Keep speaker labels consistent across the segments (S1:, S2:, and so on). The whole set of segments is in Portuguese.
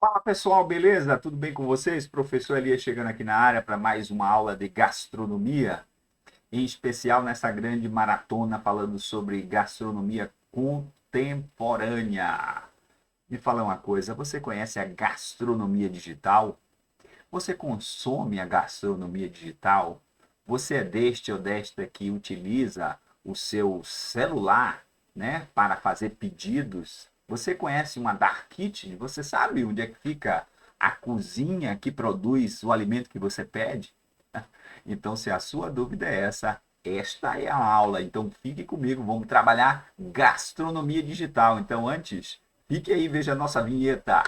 S1: Fala pessoal, beleza? Tudo bem com vocês? Professor Elias chegando aqui na área para mais uma aula de gastronomia, em especial nessa grande maratona falando sobre gastronomia contemporânea. Me fala uma coisa, você conhece a gastronomia digital? Você consome a gastronomia digital? Você é deste ou desta que utiliza o seu celular, né, para fazer pedidos? Você conhece uma dark kitchen? Você sabe onde é que fica a cozinha que produz o alimento que você pede? Então, se a sua dúvida é essa, esta é a aula. Então, fique comigo, vamos trabalhar gastronomia digital. Então, antes, fique aí e veja a nossa vinheta.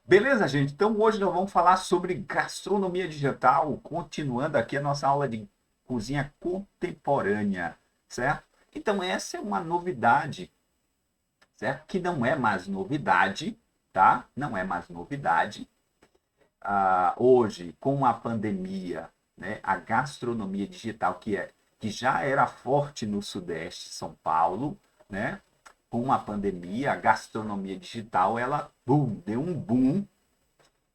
S1: Beleza, gente? Então hoje nós vamos falar sobre gastronomia digital, continuando aqui a nossa aula de cozinha contemporânea, certo? Então essa é uma novidade, certo? Que não é mais novidade, tá? Não é mais novidade. Hoje, com a pandemia, né, a gastronomia digital que já era forte no Sudeste, São Paulo, né? Com a pandemia, a gastronomia digital ela boom, deu um boom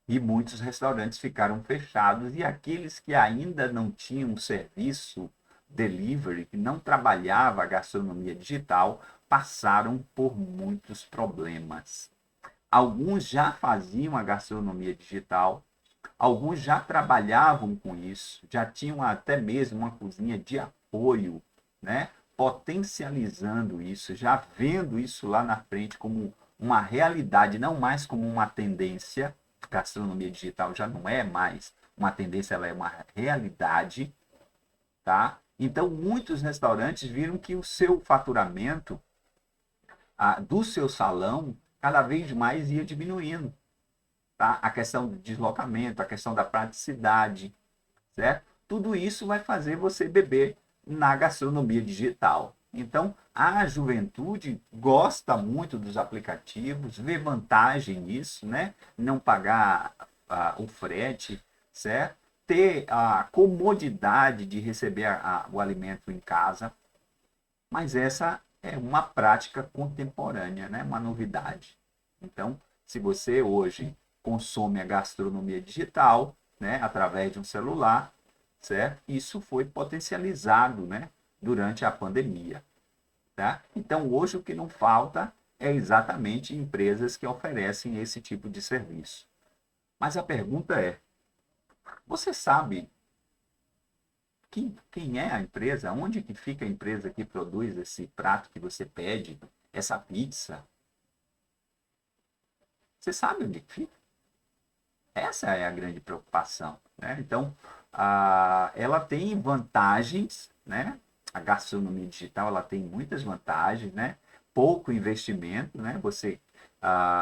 S1: e muitos restaurantes ficaram fechados e aqueles que ainda não tinham serviço delivery, que não trabalhava a gastronomia digital, passaram por muitos problemas. Alguns já faziam a gastronomia digital, alguns já trabalhavam com isso, já tinham até mesmo uma cozinha de apoio, né? Potencializando isso, já vendo isso lá na frente como uma realidade, não mais como uma tendência. Gastronomia digital já não é mais uma tendência, ela é uma realidade, tá? Então, muitos restaurantes viram que o seu faturamento do seu salão cada vez mais ia diminuindo, tá? A questão do deslocamento, a questão da praticidade, certo? Tudo isso vai fazer você beber na gastronomia digital. Então, a juventude gosta muito dos aplicativos, vê vantagem nisso, né? Não pagar o frete, certo? Ter a comodidade de receber o alimento em casa. Mas essa é uma prática contemporânea, né? Uma novidade. Então, se você hoje consome a gastronomia digital, né, através de um celular, certo? Isso foi potencializado, né, durante a pandemia, tá? Então, hoje o que não falta é exatamente empresas que oferecem esse tipo de serviço. Mas a pergunta é: você sabe quem é a empresa? Onde que fica a empresa que produz esse prato que você pede, essa pizza? Você sabe onde que fica? Essa é a grande preocupação, né? Então, ela tem vantagens, né? A gastronomia digital ela tem muitas vantagens, né? Pouco investimento, né? Você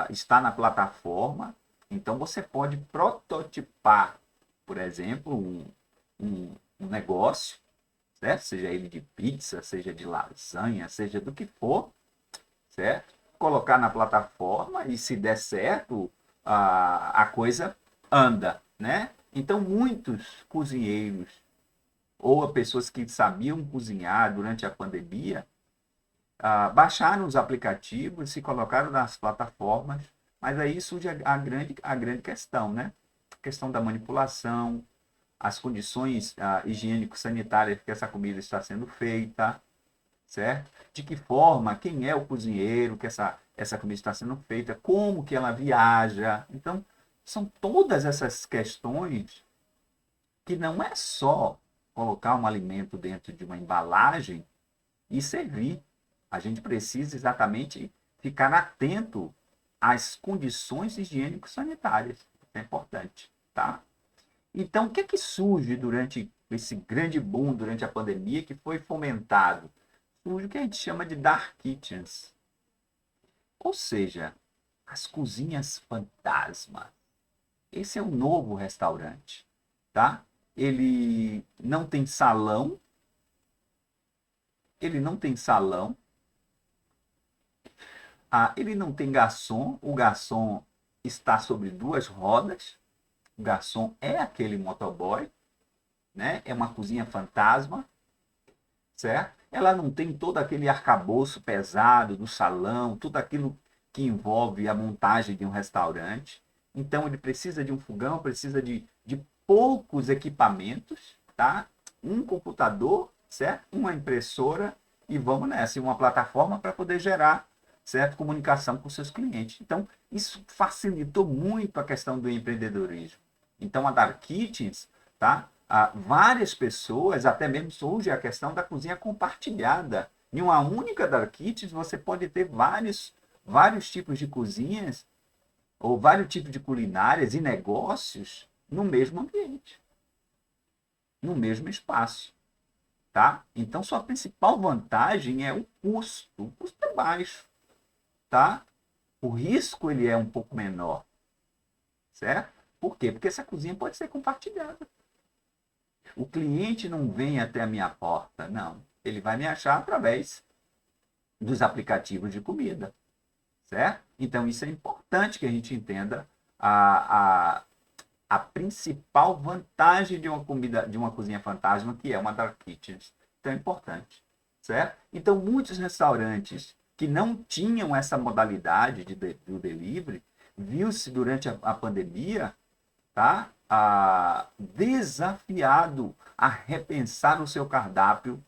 S1: está na plataforma, então você pode prototipar, por exemplo, um negócio, certo? Seja ele de pizza, seja de lasanha, seja do que for, certo? Colocar na plataforma e se der certo, a coisa anda, né? Então, muitos cozinheiros ou pessoas que sabiam cozinhar durante a pandemia baixaram os aplicativos, se colocaram nas plataformas, mas aí surge a grande questão, né? A questão da manipulação, as condições higiênico-sanitárias que essa comida está sendo feita, certo? De que forma, quem é o cozinheiro que essa comida está sendo feita, como que ela viaja. Então, são todas essas questões que não é só colocar um alimento dentro de uma embalagem e servir. A gente precisa exatamente ficar atento às condições higiênico-sanitárias. É importante, tá? Então, o que é que surge durante esse grande boom, durante a pandemia, que foi fomentado? Surge o que a gente chama de dark kitchens, ou seja, as cozinhas fantasma. Esse é o novo restaurante, tá? Ele não tem salão, ele não tem salão, ele não tem garçom, o garçom está sobre duas rodas, o garçom é aquele motoboy, né? É uma cozinha fantasma, certo? ela não tem todo aquele arcabouço pesado do salão, tudo aquilo que envolve a montagem de um restaurante. Então ele precisa de um fogão, precisa de poucos equipamentos, tá? Um computador, certo? Uma impressora e vamos nessa, e uma plataforma para poder gerar, certo? Comunicação com seus clientes. Então isso facilitou muito a questão do empreendedorismo. Então a Dark Kitchens, tá? Várias pessoas, até mesmo surge a questão da cozinha compartilhada. Em uma única Dark Kitchens você pode ter vários tipos de cozinhas ou vários tipos de culinárias e negócios no mesmo ambiente, no mesmo espaço, tá? Então sua principal vantagem é o custo. O custo é baixo, tá? O risco ele é um pouco menor, certo? Por quê? Porque essa cozinha pode ser compartilhada. O cliente não vem até a minha porta, não. Ele vai me achar através dos aplicativos de comida, certo? Então isso é importante que a gente entenda a, a, a principal vantagem de uma comida, de uma cozinha fantasma, que é uma dark kitchen. Então é importante, certo? Então muitos restaurantes que não tinham essa modalidade do delivery, viu-se durante a pandemia, tá? Desafiado a repensar o seu cardápio,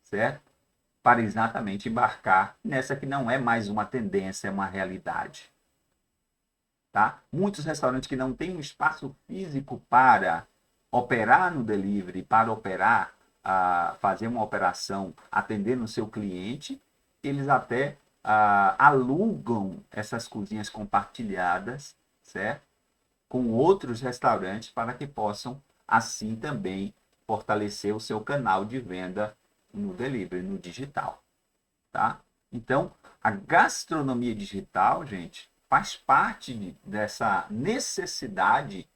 S1: certo? Para exatamente embarcar nessa que não é mais uma tendência, é uma realidade. Tá? Muitos restaurantes que não têm um espaço físico para operar no delivery, para operar, fazer uma operação atendendo o seu cliente, eles até alugam essas cozinhas compartilhadas, certo? Com outros restaurantes para que possam, assim também, fortalecer o seu canal de venda no delivery, no digital. Tá? Então, a gastronomia digital, gente, faz parte dessa necessidade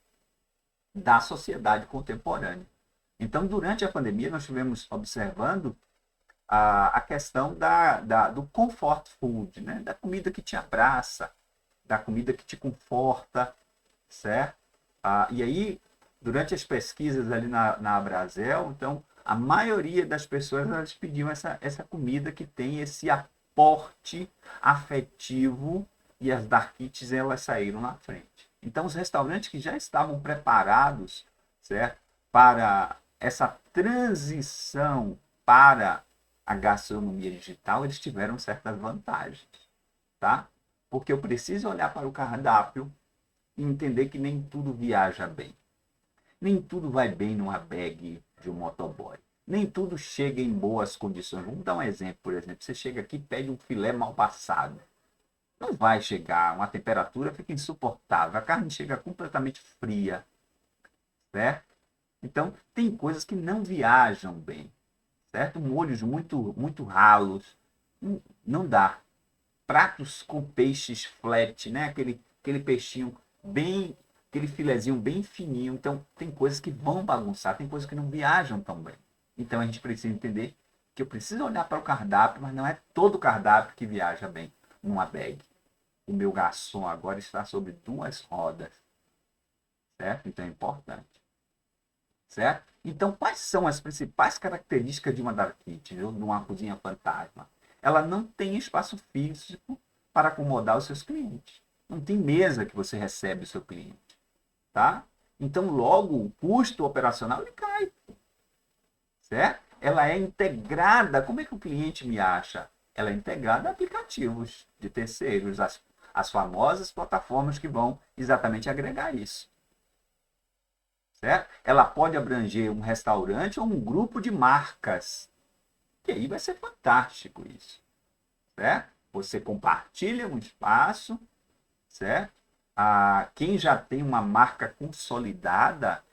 S1: da sociedade contemporânea. Então, durante a pandemia, nós estivemos observando a questão do comfort food, né? Da comida que te abraça, da comida que te conforta, certo? E aí, durante as pesquisas ali na Abrazel, então, a maioria das pessoas elas pediam essa comida que tem esse aporte afetivo e as dark kitchens elas saíram na frente. Então, os restaurantes que já estavam preparados, certo? Para essa transição para a gastronomia digital, eles tiveram certas vantagens, tá? Porque eu preciso olhar para o cardápio e entender que nem tudo viaja bem. Nem tudo vai bem numa bag de um motoboy. Nem tudo chega em boas condições. Vamos dar um exemplo, por exemplo. Você chega aqui e pede um filé mal passado. Não vai chegar, uma temperatura fica insuportável. A carne chega completamente fria, certo? Então, tem coisas que não viajam bem, certo? Molhos muito ralos. Não dá. Pratos com peixes flat, né? Aquele peixinho bem, aquele filezinho bem fininho. Então, tem coisas que vão bagunçar, tem coisas que não viajam tão bem. Então, a gente precisa entender que eu preciso olhar para o cardápio, mas não é todo o cardápio que viaja bem numa bag. O meu garçom agora está sobre duas rodas, certo? Então, é importante, certo? Então, quais são as principais características de uma dark kitchen ou de uma cozinha fantasma? Ela não tem espaço físico para acomodar os seus clientes. Não tem mesa que você recebe o seu cliente, tá? Então, logo, o custo operacional ele cai, certo? Ela é integrada. Como é que o cliente me acha? Ela é integrada a aplicativos de terceiros, as famosas plataformas que vão exatamente agregar isso, certo? Ela pode abranger um restaurante ou um grupo de marcas, que aí vai ser fantástico isso, certo? Você compartilha um espaço, certo? Quem já tem uma marca consolidada,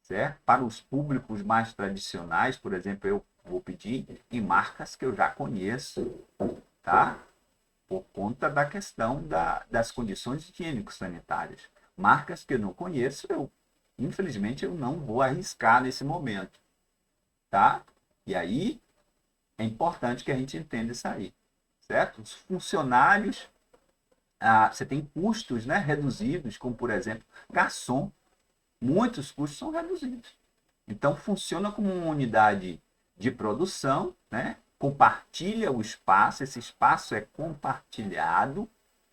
S1: certo? Para os públicos mais tradicionais, por exemplo, eu vou pedir em marcas que eu já conheço, tá? Por conta da questão das condições higiênico-sanitárias. Marcas que eu não conheço, infelizmente, eu não vou arriscar nesse momento, tá? E aí, é importante que a gente entenda isso aí, certo? Os funcionários, você tem custos, né, reduzidos, como, por exemplo, garçom. Muitos custos são reduzidos. Então, funciona como uma unidade de produção, né? Compartilha o espaço, esse espaço é compartilhado,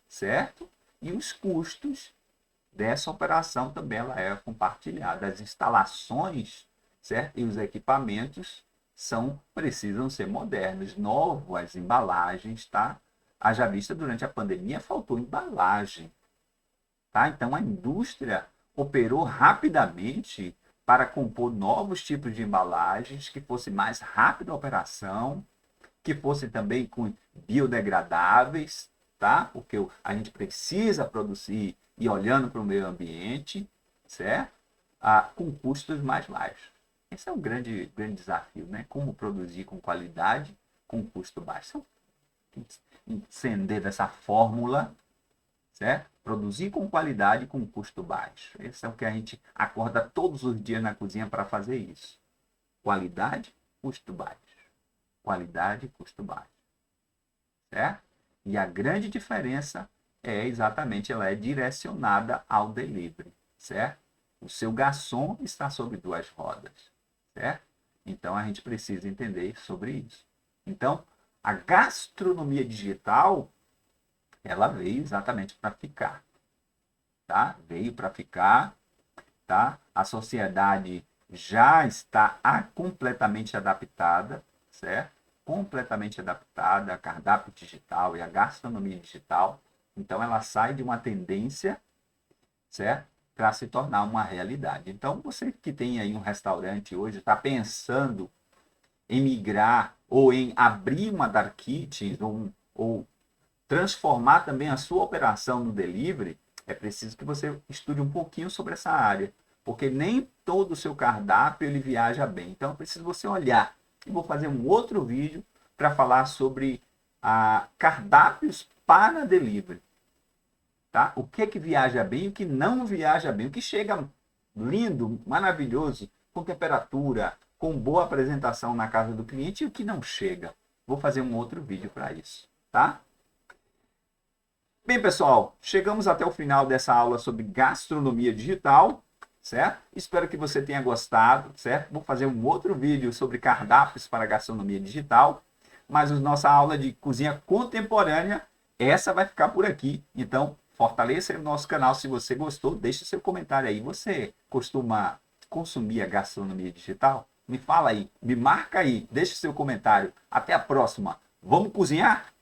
S1: certo? E os custos dessa operação também ela é compartilhada. As instalações, certo? E os equipamentos precisam ser modernos, novos, as embalagens, tá? Haja vista, durante a pandemia faltou embalagem, tá? Então a indústria operou rapidamente para compor novos tipos de embalagens que fosse mais rápida a operação, que fosse também com biodegradáveis, tá? Porque a gente precisa produzir e olhando para o meio ambiente, certo? Com custos mais baixos. Esse é um grande desafio, né? Como produzir com qualidade, com custo baixo. Entender dessa fórmula, certo? Produzir com qualidade com custo baixo. Esse é o que a gente acorda todos os dias na cozinha para fazer isso. Qualidade, custo baixo. Qualidade, custo baixo. Certo? E a grande diferença é exatamente, ela é direcionada ao delivery, certo? O seu garçom está sobre duas rodas, certo? Então a gente precisa entender sobre isso. Então, a gastronomia digital, ela veio exatamente para ficar, tá? Veio para ficar, tá? A sociedade já está completamente adaptada, certo? Completamente adaptada a cardápio digital e a gastronomia digital. Então ela sai de uma tendência, certo? Para se tornar uma realidade. Então você que tem aí um restaurante hoje, está pensando em migrar ou em abrir uma dark kitchen ou transformar também a sua operação no delivery, é preciso que você estude um pouquinho sobre essa área, porque nem todo o seu cardápio ele viaja bem. Então é preciso você olhar. E vou fazer um outro vídeo para falar sobre cardápios para delivery. Tá? O que viaja bem e o que não viaja bem. O que chega lindo, maravilhoso, com temperatura, com boa apresentação na casa do cliente e o que não chega. Vou fazer um outro vídeo para isso. Tá? Bem, pessoal, chegamos até o final dessa aula sobre gastronomia digital, certo? Espero que você tenha gostado, certo? Vou fazer um outro vídeo sobre cardápios para gastronomia digital, mas a nossa aula de cozinha contemporânea, essa vai ficar por aqui. Então, fortaleça o nosso canal se você gostou, deixe seu comentário aí. Você costuma consumir a gastronomia digital? Me fala aí, me marca aí, deixe seu comentário. Até a próxima. Vamos cozinhar?